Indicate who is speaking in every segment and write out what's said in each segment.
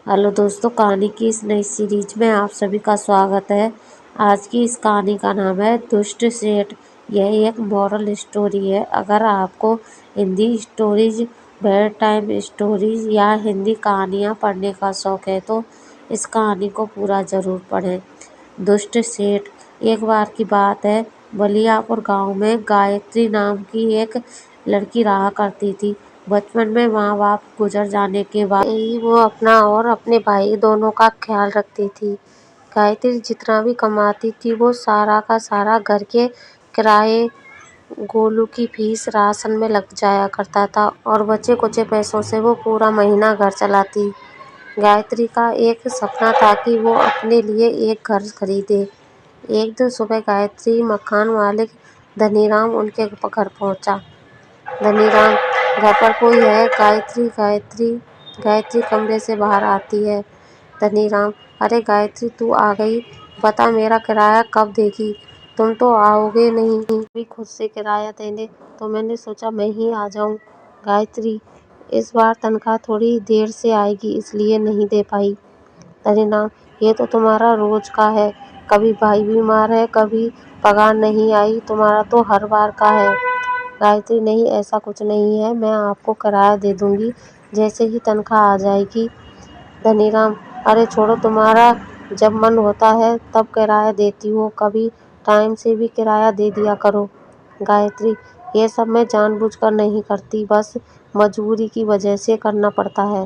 Speaker 1: Hello दोस्तों, कहानी की इस नई सीरीज में आप सभी का स्वागत है। आज की इस कहानी का नाम है दुष्ट सेठ। यह एक मॉरल स्टोरी है। अगर आपको Hindi stories, bed time stories या हिंदी कहानियाँ पढ़ने का शौक है तो इस कहानी को पूरा ज़रूर पढ़ें। दुष्ट सेठ। एक बार की बात है, बलियापुर गांव में गायत्री नाम की एक लड़की रहा करती थी। बचपन में माँ बाप गुजर जाने के बाद ही वो अपना और अपने भाई दोनों का ख्याल रखती थी। गायत्री जितना भी कमाती थी वो सारा का सारा घर के किराए, गोलू की फीस, राशन में लग जाया करता था और बचे कुचे पैसों से वो पूरा महीना घर चलाती। गायत्री का एक सपना था कि वो अपने लिए एक घर खरीदे। एक दिन सुबह गायत्री मकान मालिक धनीराम उनके घर पहुंचा। धनीराम, घर पर कोई है? गायत्री गायत्री गायत्री कमरे से बाहर आती है। धनीराम, अरे गायत्री, तू आ गई। बता, मेरा किराया कब देगी? तुम तो आओगे नहीं भी खुद से किराया देने, तो मैंने सोचा मैं ही आ जाऊं। गायत्री, इस बार तनख्वाह थोड़ी देर से आएगी इसलिए नहीं दे पाई। धनीराम, ये तो तुम्हारा रोज का है। कभी भाई बीमार है, कभी पगार नहीं आई, तुम्हारा तो हर बार का है। गायत्री, नहीं, ऐसा कुछ नहीं है, मैं आपको किराया दे दूंगी जैसे ही तनख्वाह आ जाएगी। धनीराम, अरे छोड़ो, तुम्हारा जब मन होता है तब किराया देती हो, कभी टाइम से भी किराया दे दिया करो। गायत्री, ये सब मैं जानबूझकर नहीं करती, बस मजबूरी की वजह से करना पड़ता है।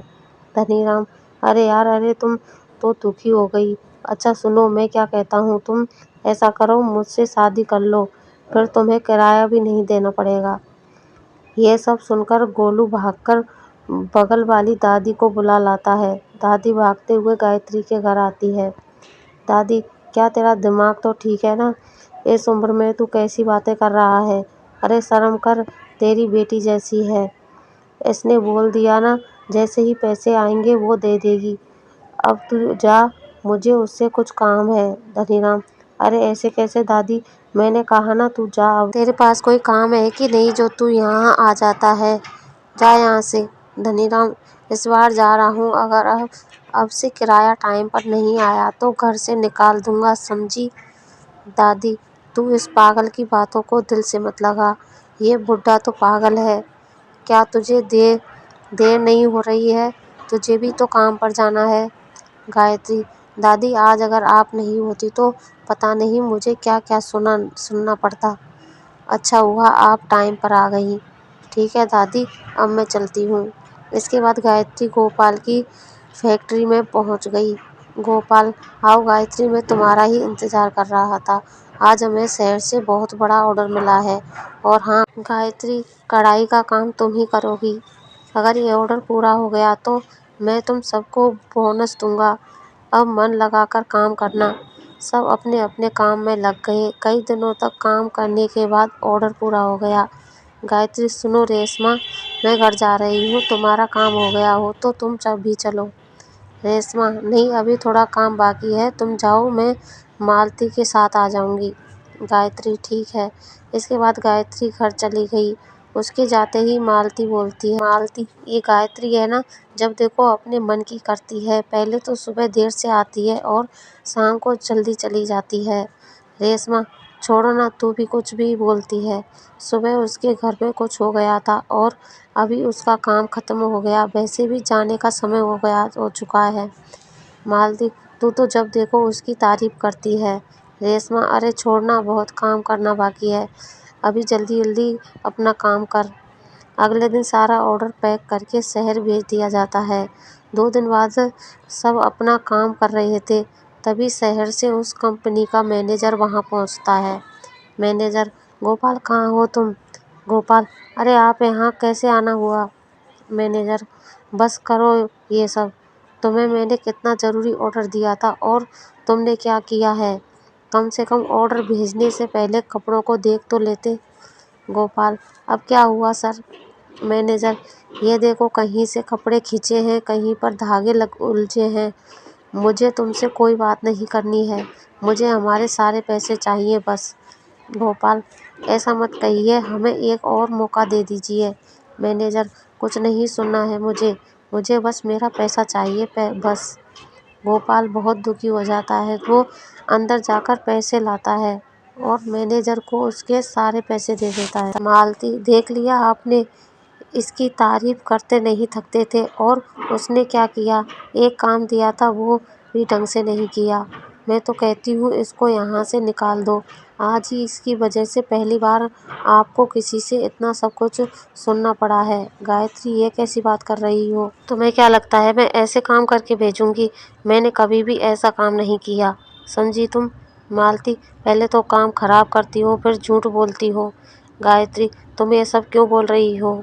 Speaker 1: धनीराम, अरे यार, अरे तुम तो दुखी हो गई। अच्छा सुनो, मैं क्या कहता हूँ, तुम ऐसा करो, मुझसे शादी कर लो, फिर तुम्हें किराया भी नहीं देना पड़ेगा। ये सब सुनकर गोलू भागकर बगल वाली दादी को बुला लाता है। दादी भागते हुए गायत्री के घर आती है। दादी, क्या तेरा दिमाग तो ठीक है ना? इस उम्र में तू कैसी बातें कर रहा है? अरे शर्म कर, तेरी बेटी जैसी है। इसने बोल दिया ना, जैसे ही पैसे आएंगे वो दे देगी। अब तू जा, मुझे उससे कुछ काम है। धनीराम, अरे ऐसे कैसे दादी, मैंने कहा ना तू जा। अब तेरे पास कोई काम है कि नहीं जो तू यहाँ आ जाता है? जा यहाँ से। धनीराम, इस बार जा रहा हूँ, अगर अब से किराया टाइम पर नहीं आया तो घर से निकाल दूंगा, समझी? दादी, तू इस पागल की बातों को दिल से मत लगा। ये बुढ़ा तो पागल है। क्या तुझे देर नहीं हो रही है? तुझे भी तो काम पर जाना है। गायत्री, दादी, आज अगर आप नहीं होती तो पता नहीं मुझे क्या क्या सुनना पड़ता। अच्छा हुआ आप टाइम पर आ गई। ठीक है दादी, अब मैं चलती हूँ। इसके बाद गायत्री गोपाल की फैक्ट्री में पहुँच गई। गोपाल, आओ गायत्री, मैं तुम्हारा ही इंतज़ार कर रहा था। आज हमें शहर से बहुत बड़ा ऑर्डर मिला है। और हाँ गायत्री, कढ़ाई का काम तुम ही करोगी। अगर ये ऑर्डर पूरा हो गया तो मैं तुम सबको बोनस दूंगा। अब मन लगाकर काम करना। सब अपने अपने काम में लग गए। कई दिनों तक काम करने के बाद ऑर्डर पूरा हो गया। गायत्री, सुनो रेशमा, मैं घर जा रही हूँ, तुम्हारा काम हो गया हो तो तुम जब भी चलो। रेशमा, नहीं, अभी थोड़ा काम बाकी है, तुम जाओ, मैं मालती के साथ आ जाऊंगी। गायत्री, ठीक है। इसके बाद गायत्री घर चली गई। उसके जाते ही मालती बोलती है, मालती, ये गायत्री है ना, जब देखो अपने मन की करती है। पहले तो सुबह देर से आती है और शाम को जल्दी चली जाती है। रेशमा, छोड़ो ना, तू भी कुछ भी बोलती है। सुबह उसके घर में कुछ हो गया था और अभी उसका काम खत्म हो गया, वैसे भी जाने का समय हो चुका है। मालती, तू तो जब देखो उसकी तारीफ करती है। रेशमा, अरे छोड़ना, बहुत काम करना बाकी है, अभी जल्दी जल्दी अपना काम कर। अगले दिन सारा ऑर्डर पैक करके शहर भेज दिया जाता है। 2 दिन बाद सब अपना काम कर रहे थे, तभी शहर से उस कंपनी का मैनेजर वहां पहुंचता है। मैनेजर, गोपाल, कहाँ हो तुम? गोपाल, अरे आप यहाँ कैसे आना हुआ? मैनेजर, बस करो ये सब। तुम्हें मैंने कितना ज़रूरी ऑर्डर दिया था और तुमने क्या किया है? कम से कम ऑर्डर भेजने से पहले कपड़ों को देख तो लेते। गोपाल, अब क्या हुआ सर? मैनेजर, ये देखो, कहीं से कपड़े खींचे हैं, कहीं पर धागे उलझे हैं। मुझे तुमसे कोई बात नहीं करनी है, मुझे हमारे सारे पैसे चाहिए बस। गोपाल, ऐसा मत कहिए, हमें एक और मौका दे दीजिए। मैनेजर, कुछ नहीं सुनना है मुझे, मुझे बस मेरा पैसा चाहिए बस। गोपाल बहुत दुखी हो जाता है। वो अंदर जाकर पैसे लाता है और मैनेजर को उसके सारे पैसे दे देता है। मालती, देख लिया आपने, इसकी तारीफ करते नहीं थकते थे और उसने क्या किया, एक काम दिया था वो भी ढंग से नहीं किया। मैं तो कहती हूँ इसको यहाँ से निकाल दो। आज ही इसकी वजह से पहली बार आपको किसी से इतना सब कुछ सुनना पड़ा है। गायत्री, ये कैसी बात कर रही हो? तुम्हें क्या लगता है मैं ऐसे काम करके भेजूंगी? मैंने कभी भी ऐसा काम नहीं किया, समझी तुम? मालती, पहले तो काम खराब करती हो फिर झूठ बोलती हो। गायत्री, तुम ये सब क्यों बोल रही हो?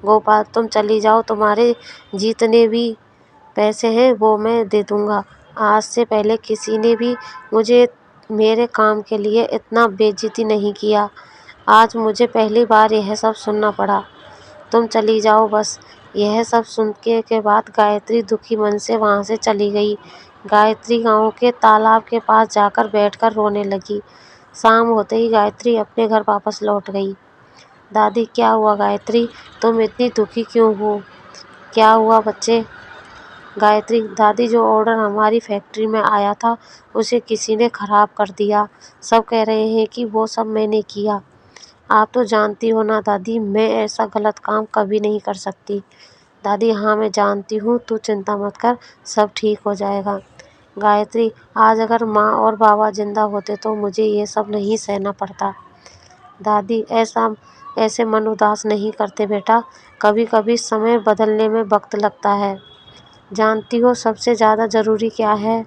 Speaker 1: गोपाल, तुम चली जाओ, तुम्हारे जितने भी पैसे हैं वो मैं दे दूंगा। आज से पहले किसी ने भी मुझे मेरे काम के लिए इतना बेइज्जती नहीं किया। आज मुझे पहली बार यह सब सुनना पड़ा। तुम चली जाओ बस। यह सब सुनने के बाद गायत्री दुखी मन से वहाँ से चली गई। गायत्री गांव के तालाब के पास जाकर बैठकर रोने लगी। शाम होते ही गायत्री अपने घर वापस लौट गई। दादी, क्या हुआ गायत्री? तुम इतनी दुखी क्यों हो? क्या हुआ बच्चे? गायत्री, दादी, जो ऑर्डर हमारी फैक्ट्री में आया था उसे किसी ने खराब कर दिया। सब कह रहे हैं कि वो सब मैंने किया। आप तो जानती हो ना दादी, मैं ऐसा गलत काम कभी नहीं कर सकती। दादी, हाँ मैं जानती हूँ, तू चिंता मत कर, सब ठीक हो जाएगा। गायत्री, आज अगर माँ और बाबा जिंदा होते तो मुझे ये सब नहीं सहना पड़ता। दादी, ऐसे मन उदास नहीं करते बेटा, कभी कभी समय बदलने में वक्त लगता है। जानती हो सबसे ज़्यादा ज़रूरी क्या है?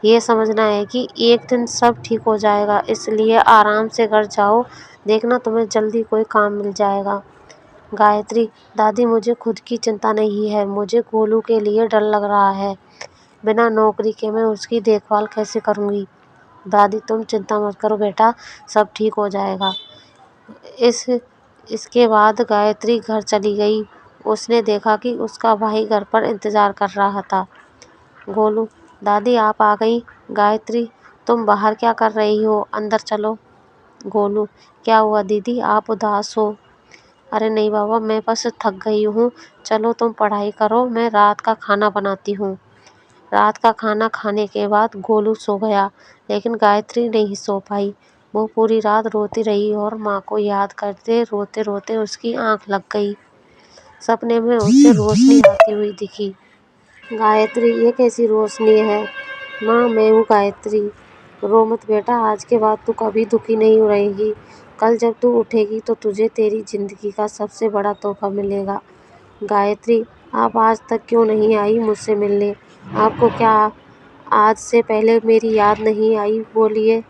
Speaker 1: ये समझना है कि एक दिन सब ठीक हो जाएगा, इसलिए आराम से घर जाओ, देखना तुम्हें जल्दी कोई काम मिल जाएगा। गायत्री, दादी, मुझे खुद की चिंता नहीं है, मुझे गोलू के लिए डर लग रहा है। बिना नौकरी के मैं उसकी देखभाल कैसे करूँगी? दादी, तुम चिंता मत करो बेटा, सब ठीक हो जाएगा। इस इसके बाद गायत्री घर चली गई। उसने देखा कि उसका भाई घर पर इंतज़ार कर रहा था। गोलू, दादी आप आ गई। गायत्री, तुम बाहर क्या कर रही हो, अंदर चलो। गोलू, क्या हुआ दीदी, आप उदास हो? अरे नहीं बाबा, मैं बस थक गई हूँ, चलो तुम पढ़ाई करो, मैं रात का खाना बनाती हूँ। रात का खाना खाने के बाद गोलू सो गया, लेकिन गायत्री नहीं सो पाई। वो पूरी रात रोती रही और माँ को याद करते रोते रोते उसकी आंख लग गई। सपने में उसे रोशनी आती हुई दिखी। गायत्री, ये कैसी रोशनी है? माँ, मैं हूँ गायत्री। रो मत बेटा, आज के बाद तू कभी दुखी नहीं रहेगी। कल जब तू उठेगी तो तुझे तेरी जिंदगी का सबसे बड़ा तोहफा मिलेगा। गायत्री, आप आज तक क्यों नहीं आई मुझसे मिलने? आपको क्या आज से पहले मेरी याद नहीं आई? बोलिए।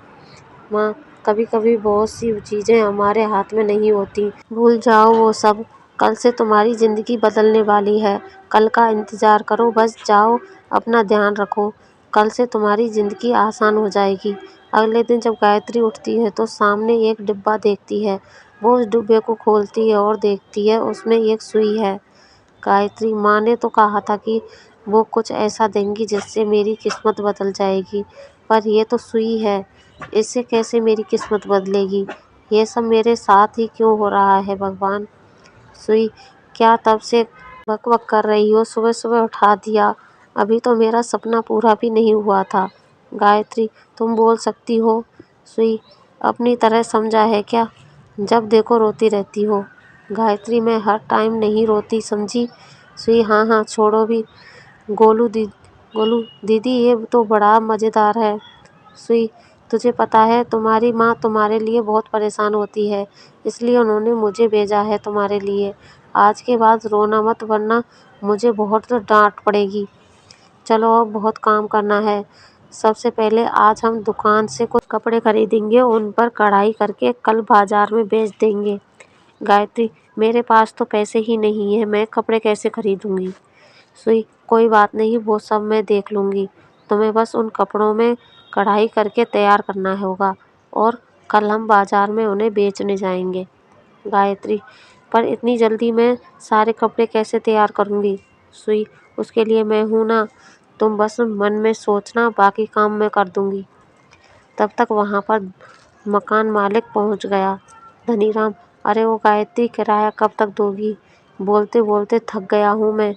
Speaker 1: माँ, कभी कभी बहुत सी चीज़ें हमारे हाथ में नहीं होती, भूल जाओ वो सब। कल से तुम्हारी ज़िंदगी बदलने वाली है, कल का इंतज़ार करो, बस जाओ, अपना ध्यान रखो। कल से तुम्हारी ज़िंदगी आसान हो जाएगी। अगले दिन जब गायत्री उठती है तो सामने एक डिब्बा देखती है। वो उस डिब्बे को खोलती है और देखती है उसमें एक सुई है। गायत्री, माँ ने तो कहा था कि वो कुछ ऐसा देंगी जिससे मेरी किस्मत बदल जाएगी, पर ये तो सुई है, इससे कैसे मेरी किस्मत बदलेगी? ये सब मेरे साथ ही क्यों हो रहा है भगवान? सुई, क्या तब से बक बक कर रही हो? सुबह सुबह उठा दिया, अभी तो मेरा सपना पूरा भी नहीं हुआ था। गायत्री, तुम बोल सकती हो? सुई, अपनी तरह समझा है क्या? जब देखो रोती रहती हो। गायत्री, मैं हर टाइम नहीं रोती, समझी? सुई, हाँ हाँ, छोड़ो भी। गोलू दी गोलू दीदी, ये तो बड़ा मज़ेदार है। सुई, तुझे पता है तुम्हारी माँ तुम्हारे लिए बहुत परेशान होती है, इसलिए उन्होंने मुझे भेजा है तुम्हारे लिए। आज के बाद रोना मत, वरना मुझे बहुत डांट पड़ेगी। चलो अब बहुत काम करना है। सबसे पहले आज हम दुकान से कुछ कपड़े खरीदेंगे, उन पर कढ़ाई करके कल बाजार में बेच देंगे। गायत्री, मेरे पास तो पैसे ही नहीं है, मैं कपड़े कैसे खरीदूंगी? सुई, कोई बात नहीं, वो सब मैं देख लूँगी। तुम्हें बस उन कपड़ों में कढ़ाई करके तैयार करना होगा और कल हम बाजार में उन्हें बेचने जाएंगे। गायत्री, पर इतनी जल्दी मैं सारे कपड़े कैसे तैयार करूँगी? सुई, उसके लिए मैं हूँ ना, तुम बस मन में सोचना, बाकी काम मैं कर दूँगी। तब तक वहाँ पर मकान मालिक पहुँच गया। धनीराम, अरे वो गायत्री, किराया कब तक दोगी? बोलते बोलते थक गया हूँ मैं।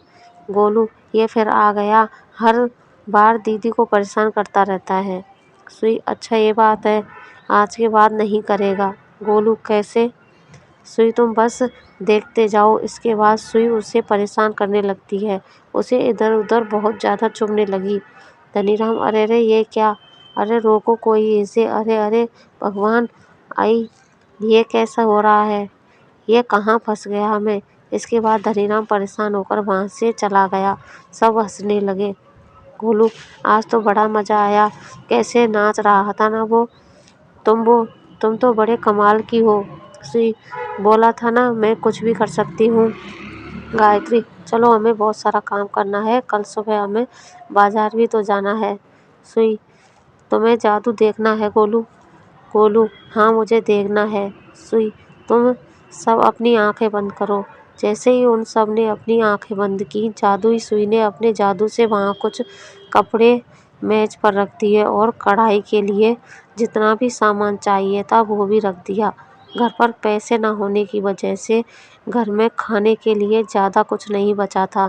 Speaker 1: गोलू, ये फिर आ गया, हर बार दीदी को परेशान करता रहता है। सुई, अच्छा ये बात है, आज के बाद नहीं करेगा। गोलू, कैसे? सुई, तुम बस देखते जाओ। इसके बाद सुई उसे परेशान करने लगती है, उसे इधर उधर बहुत ज़्यादा चुभने लगी। धनीराम, अरे अरे ये क्या? अरे रोको कोई इसे, अरे अरे भगवान, आई ये कैसा हो रहा है? ये कहाँ फंस गया हमें? इसके बाद धनीराम परेशान होकर वहाँ से चला गया। सब हंसने लगे। गोलू, आज तो बड़ा मज़ा आया, कैसे नाच रहा था ना वो तुम तो बड़े कमाल की हो। सुई, बोला था ना मैं कुछ भी कर सकती हूँ। गायत्री, चलो हमें बहुत सारा काम करना है, कल सुबह हमें बाजार भी तो जाना है। सुई, तुम्हें जादू देखना है गोलू? गोलू, हाँ मुझे देखना है। सुई, तुम सब अपनी आंखें बंद करो। जैसे ही उन सब ने अपनी आंखें बंद की, जादुई सुई ने अपने जादू से वहाँ कुछ कपड़े मेज पर रख दिए और कढ़ाई के लिए जितना भी सामान चाहिए था वो भी रख दिया। घर पर पैसे ना होने की वजह से घर में खाने के लिए ज़्यादा कुछ नहीं बचा था।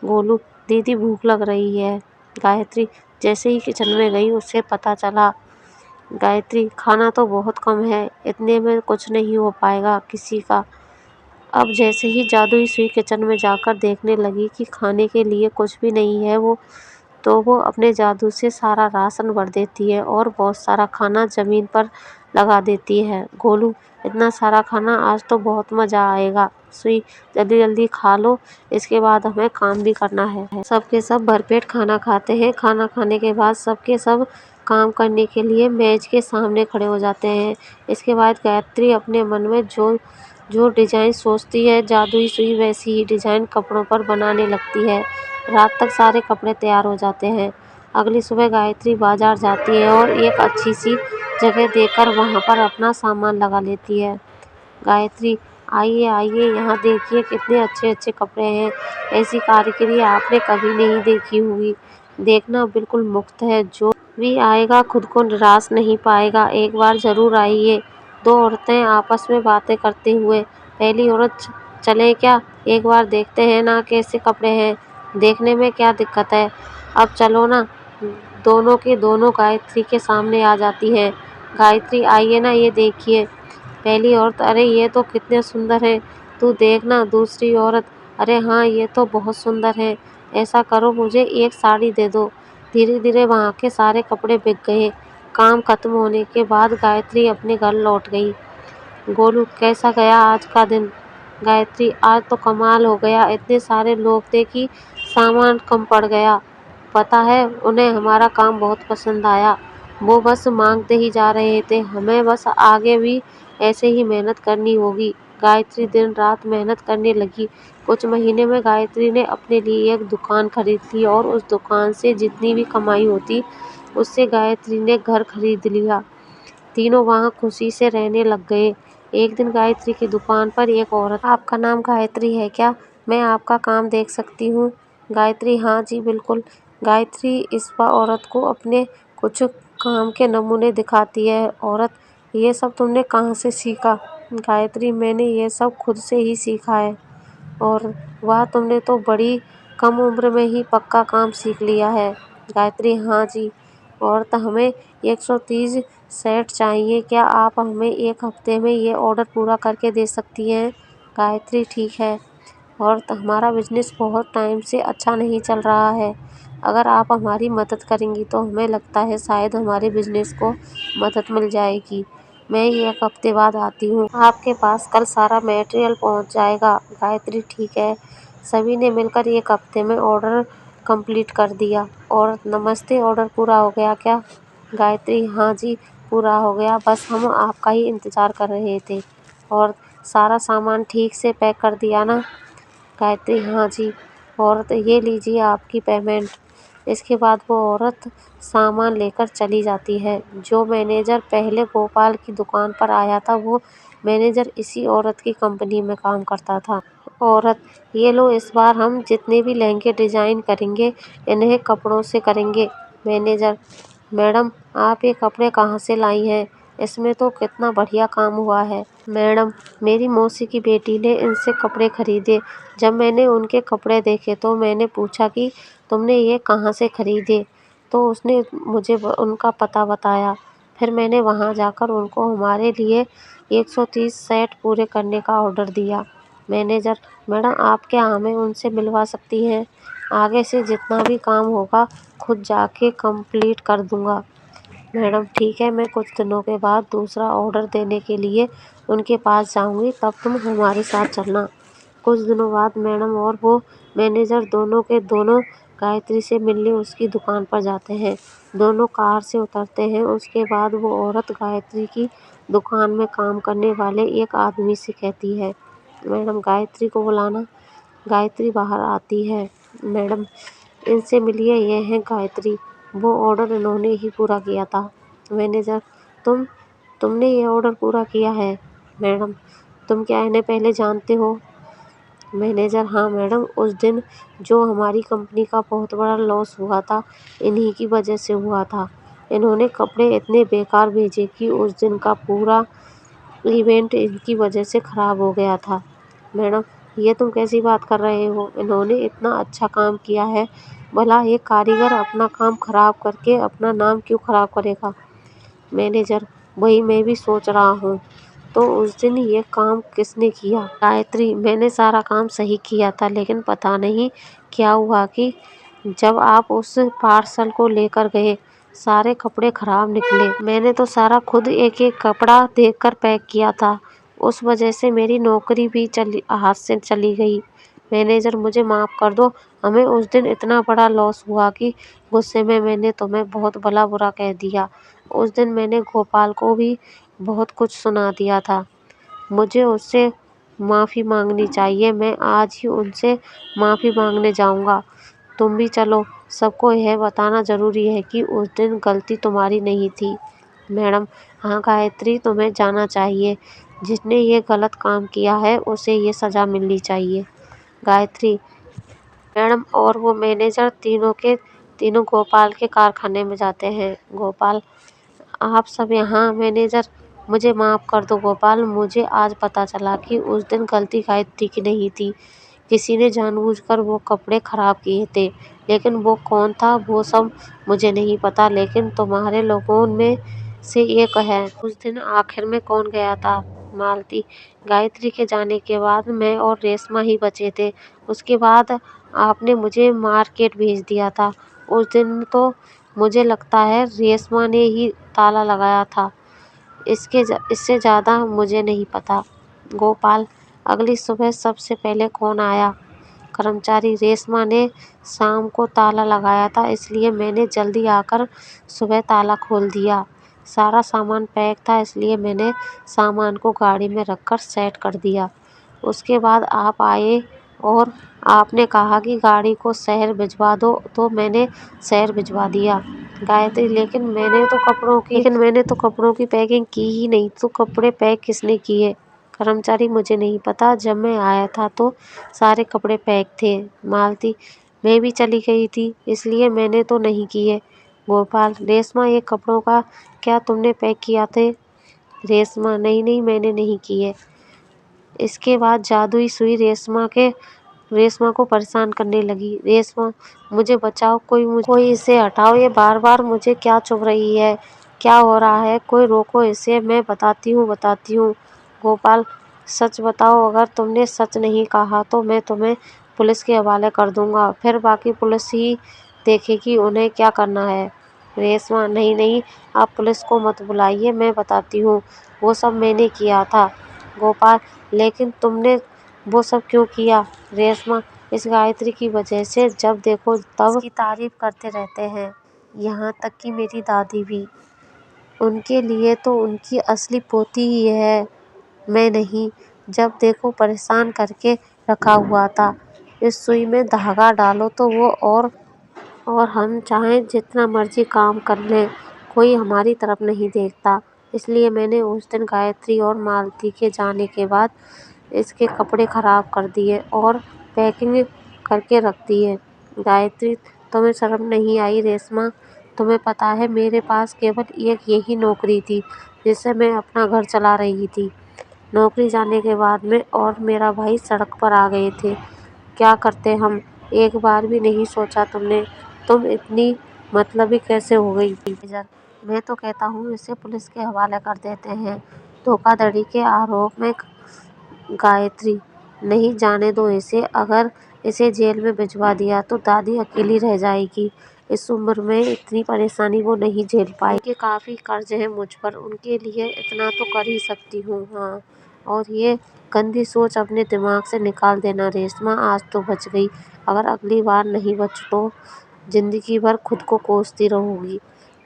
Speaker 1: गोलू, दीदी भूख लग रही है। गायत्री जैसे ही किचन में गई उसे पता चला। गायत्री, खाना तो बहुत कम है, इतने में कुछ नहीं हो पाएगा किसी का। अब जैसे ही जादुई सुई किचन में जाकर देखने लगी कि खाने के लिए कुछ भी नहीं है, वो अपने जादू से सारा राशन भर देती है और बहुत सारा खाना ज़मीन पर लगा देती है। गोलू, इतना सारा खाना, आज तो बहुत मज़ा आएगा। सुई, जल्दी जल्दी खा लो, इसके बाद हमें काम भी करना है। सबके सब भरपेट खाना खाते हैं। खाना खाने के बाद सबके सब काम करने के लिए मेज के सामने खड़े हो जाते हैं। इसके बाद गायत्री अपने मन में जो जो डिज़ाइन सोचती है, जादुई सुई वैसी ही डिज़ाइन कपड़ों पर बनाने लगती है। रात तक सारे कपड़े तैयार हो जाते हैं। अगली सुबह गायत्री बाजार जाती है और एक अच्छी सी जगह देखकर वहाँ पर अपना सामान लगा लेती है। गायत्री, आइए आइए, यहाँ देखिए कितने अच्छे अच्छे कपड़े हैं, ऐसी कारीगरी आपने कभी नहीं देखी होगी। देखना बिल्कुल मुफ्त है, जो भी आएगा खुद को निराश नहीं पाएगा, एक बार ज़रूर आइए। दो औरतें आपस में बातें करते हुए, पहली औरत, चले क्या, एक बार देखते हैं ना कैसे कपड़े हैं, देखने में क्या दिक्कत है, अब चलो ना। दोनों के दोनों गायत्री के सामने आ जाती हैं। गायत्री, आइए ना, ये देखिए। पहली औरत, अरे ये तो कितने सुंदर है, तू देखना। दूसरी औरत, अरे हाँ ये तो बहुत सुंदर है, ऐसा करो मुझे एक साड़ी दे दो। धीरे धीरे वहाँ के सारे कपड़े बिक गए। काम खत्म होने के बाद गायत्री अपने घर लौट गई। गोलू, कैसा गया आज का दिन? गायत्री, आज तो कमाल हो गया, इतने सारे लोग थे कि सामान कम पड़ गया। पता है उन्हें हमारा काम बहुत पसंद आया, वो बस मांगते ही जा रहे थे, हमें बस आगे भी ऐसे ही मेहनत करनी होगी। गायत्री दिन रात मेहनत करने लगी। कुछ महीने में गायत्री ने अपने लिए एक दुकान खरीद ली और उस दुकान से जितनी भी कमाई होती उससे गायत्री ने घर खरीद लिया। तीनों वहाँ खुशी से रहने लग गए। एक दिन गायत्री की दुकान पर एक औरत, आपका नाम गायत्री है क्या? मैं आपका काम देख सकती हूँ? गायत्री, हाँ जी बिल्कुल। गायत्री इस बार औरत को अपने कुछ काम के नमूने दिखाती है। औरत, ये सब तुमने कहाँ से सीखा? गायत्री, मैंने ये सब खुद से ही सीखा है। और वाह, तुमने तो बड़ी कम उम्र में ही पक्का काम सीख लिया है। गायत्री, हाँ जी। औरत, हमें 130 सेट चाहिए, क्या आप हमें एक हफ्ते में ये ऑर्डर पूरा करके दे सकती हैं? गायत्री, ठीक है। और हमारा बिजनेस बहुत टाइम से अच्छा नहीं चल रहा है, अगर आप हमारी मदद करेंगी तो हमें लगता है शायद हमारे बिजनेस को मदद मिल जाएगी। मैं एक हफ्ते बाद आती हूँ, आपके पास कल सारा मटेरियल पहुँच जाएगा। गायत्री, ठीक है। सभी ने मिलकर एक हफ्ते में ऑर्डर कंप्लीट कर दिया। और नमस्ते, ऑर्डर पूरा हो गया क्या? गायत्री, हाँ जी पूरा हो गया, बस हम आपका ही इंतज़ार कर रहे थे। और सारा सामान ठीक से पैक कर दिया ना? गायत्री, हाँ जी। औरत, ये लीजिए आपकी पेमेंट। इसके बाद वो औरत सामान लेकर चली जाती है। जो मैनेजर पहले गोपाल की दुकान पर आया था वो मैनेजर इसी औरत की कंपनी में काम करता था। औरत, ये लो, इस बार हम जितने भी लहंगे डिजाइन करेंगे इन्हें कपड़ों से करेंगे। मैनेजर, मैडम आप ये कपड़े कहाँ से लाई हैं? इसमें तो कितना बढ़िया काम हुआ है। मैडम, मेरी मौसी की बेटी ने इनसे कपड़े खरीदे। जब मैंने उनके कपड़े देखे तो मैंने पूछा कि तुमने ये कहाँ से खरीदे, तो उसने मुझे उनका पता बताया। फिर मैंने वहाँ जाकर उनको हमारे लिए 130 सेट पूरे करने का ऑर्डर दिया। मैनेजर, मैडम आप क्या हमें उनसे मिलवा सकती हैं? आगे से जितना भी काम होगा खुद जाके कंप्लीट कर दूंगा। मैडम ठीक है, मैं कुछ दिनों के बाद दूसरा ऑर्डर देने के लिए उनके पास जाऊंगी, तब तुम हमारे साथ चलना। कुछ दिनों बाद मैडम और वो मैनेजर दोनों के दोनों गायत्री से मिलने उसकी दुकान पर जाते हैं। दोनों कार से उतरते हैं। उसके बाद वो औरत गायत्री की दुकान में काम करने वाले एक आदमी से कहती है, मैडम गायत्री को बुलाना। गायत्री बाहर आती है। मैडम इनसे मिलिए, ये हैं गायत्री, वो ऑर्डर इन्होंने ही पूरा किया था। मैनेजर, तुमने ये ऑर्डर पूरा किया है? मैडम, तुम क्या इन्हें पहले जानते हो? मैनेजर, हाँ मैडम, उस दिन जो हमारी कंपनी का बहुत बड़ा लॉस हुआ था इन्हीं की वजह से हुआ था। इन्होंने कपड़े इतने बेकार भेजे कि उस दिन का पूरा इवेंट इनकी वजह से खराब हो गया था। मैडम, ये तुम कैसी बात कर रहे हो? इन्होंने इतना अच्छा काम किया है, भला एक कारीगर अपना काम खराब करके अपना नाम क्यों खराब करेगा? मैनेजर, वही मैं भी सोच रहा हूँ। तो उस दिन ये काम किसने किया? गायत्री, मैंने सारा काम सही किया था, लेकिन पता नहीं क्या हुआ कि जब आप उस पार्सल को लेकर गए सारे कपड़े खराब निकले। मैंने तो सारा खुद एक एक कपड़ा देखकर पैक किया था। उस वजह से मेरी नौकरी भी हाथ से चली गई। मैनेजर, मुझे माफ़ कर दो, हमें उस दिन इतना बड़ा लॉस हुआ कि गुस्से में मैंने तुम्हें बहुत भला बुरा कह दिया। उस दिन मैंने गोपाल को भी बहुत कुछ सुना दिया था। मुझे उससे माफ़ी मांगनी चाहिए। मैं आज ही उनसे माफ़ी मांगने जाऊंगा। तुम भी चलो। सबको यह बताना ज़रूरी है कि उस दिन गलती तुम्हारी नहीं थी। मैडम, हाँ गायत्री, तुम्हें जाना चाहिए। जिसने ये गलत काम किया है उसे ये सज़ा मिलनी चाहिए। गायत्री, मैडम और वो मैनेजर तीनों के तीनों गोपाल के कारखाने में जाते हैं। गोपाल, आप सब यहाँ? मैनेजर, मुझे माफ़ कर दो गोपाल, मुझे आज पता चला कि उस दिन गलती गायत्री की नहीं थी। किसी ने जानबूझकर वो कपड़े खराब किए थे, लेकिन वो कौन था वो सब मुझे नहीं पता, लेकिन तुम्हारे लोगों में से एक है। उस दिन आखिर में कौन गया था? मालती, गायत्री के जाने के बाद मैं और रेशमा ही बचे थे। उसके बाद आपने मुझे मार्केट भेज दिया था। उस दिन तो मुझे लगता है रेशमा ने ही ताला लगाया था। इससे ज़्यादा मुझे नहीं पता। गोपाल, अगली सुबह सबसे पहले कौन आया? कर्मचारी। रेशमा ने शाम को ताला लगाया था, इसलिए मैंने जल्दी आकर सुबह ताला खोल दिया। सारा सामान पैक था, इसलिए मैंने सामान को गाड़ी में रखकर सेट कर दिया। उसके बाद आप आए और आपने कहा कि गाड़ी को शहर भिजवा दो, तो मैंने शहर भिजवा दिया। गायत्री, लेकिन मैंने तो कपड़ों की पैकिंग की ही नहीं, तो कपड़े पैक किसने किए? कर्मचारी, मुझे नहीं पता, जब मैं आया था तो सारे कपड़े पैक थे। मालती, मैं भी चली गई थी, इसलिए मैंने तो नहीं किए। गोपाल, रेशमा, ये कपड़ों का क्या तुमने पैक किया थे? रेशमा, नहीं नहीं, मैंने नहीं किए। इसके बाद जादुई सुई रेशमा को परेशान करने लगी। रेशमा, मुझे बचाओ, कोई इसे हटाओ, ये बार बार मुझे क्या चुभ रही है। क्या हो रहा है? कोई रोको इसे, मैं बताती हूँ। गोपाल, सच बताओ, अगर तुमने सच नहीं कहा तो मैं तुम्हें पुलिस के हवाले कर दूंगा, फिर बाकी पुलिस ही देखेगी उन्हें क्या करना है। रेशमा, नहीं नहीं, आप पुलिस को मत बुलाइए, मैं बताती हूँ, वो सब मैंने किया था। गोपाल, लेकिन तुमने वो सब क्यों किया? रेशमा, इस गायत्री की वजह से जब देखो तब इसकी तारीफ करते रहते हैं, यहाँ तक कि मेरी दादी भी। उनके लिए तो उनकी असली पोती ही है, मैं नहीं। जब देखो परेशान करके रखा हुआ था। इस सुई में धागा डालो तो वो और हम चाहें जितना मर्जी काम कर लें, कोई हमारी तरफ नहीं देखता। इसलिए मैंने उस दिन गायत्री और मालती के जाने के बाद इसके कपड़े खराब कर दिए और पैकिंग करके रख दिए। गायत्री, तुम्हें शर्म नहीं आई? रेशमा, तुम्हें पता है मेरे पास केवल एक यही नौकरी थी, जिससे मैं अपना घर चला रही थी। नौकरी जाने के बाद मैं और मेरा भाई सड़क पर आ गए थे। क्या करते हम, एक बार भी नहीं सोचा तुमने? तुम इतनी मतलबी कैसे हो गई? मैनेजर, मैं तो कहता हूँ इसे पुलिस के हवाले कर देते हैं, धोखाधड़ी के आरोप में। गायत्री, नहीं जाने दो इसे। अगर इसे जेल में भिजवा दिया तो दादी अकेली रह जाएगी। इस उम्र में इतनी परेशानी वो नहीं झेल पाई। उनके काफ़ी कर्ज हैं मुझ पर, उनके लिए इतना तो कर ही सकती हूँ। हाँ, और ये गंदी सोच अपने दिमाग से निकाल देना रेशमा। आज तो बच गई, अगर अगली बार नहीं बच तो जिंदगी भर खुद को कोसती रहूंगी।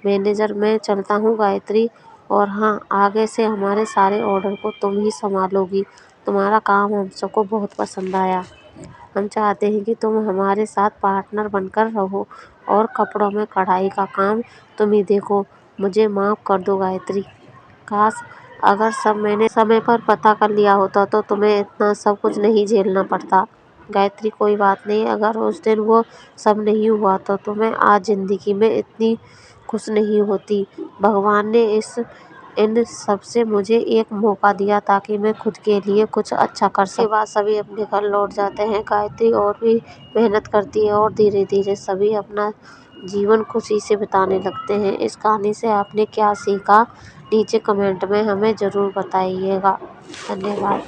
Speaker 1: मैनेजर, मैं चलता हूँ गायत्री। और हाँ, आगे से हमारे सारे ऑर्डर को तुम ही संभालोगी। तुम्हारा काम हम सबको बहुत पसंद आया। हम चाहते हैं कि तुम हमारे साथ पार्टनर बनकर रहो और कपड़ों में कढ़ाई का काम तुम ही देखो। मुझे माफ़ कर दो गायत्री। काश अगर सब मैंने समय पर पता कर लिया होता तो तुम्हें इतना सब कुछ नहीं झेलना पड़ता। गायत्री, कोई बात नहीं। अगर उस दिन वो सब नहीं हुआ तो मैं आज ज़िंदगी में इतनी खुश नहीं होती। भगवान ने इन सब से मुझे एक मौका दिया ताकि मैं खुद के लिए कुछ अच्छा कर सकूं। इसके बाद सभी अपने घर लौट जाते हैं। गायत्री और भी मेहनत करती है और धीरे धीरे सभी अपना जीवन खुशी से बिताने लगते हैं। इस कहानी से आपने क्या सीखा, नीचे कमेंट में हमें ज़रूर बताइएगा। धन्यवाद।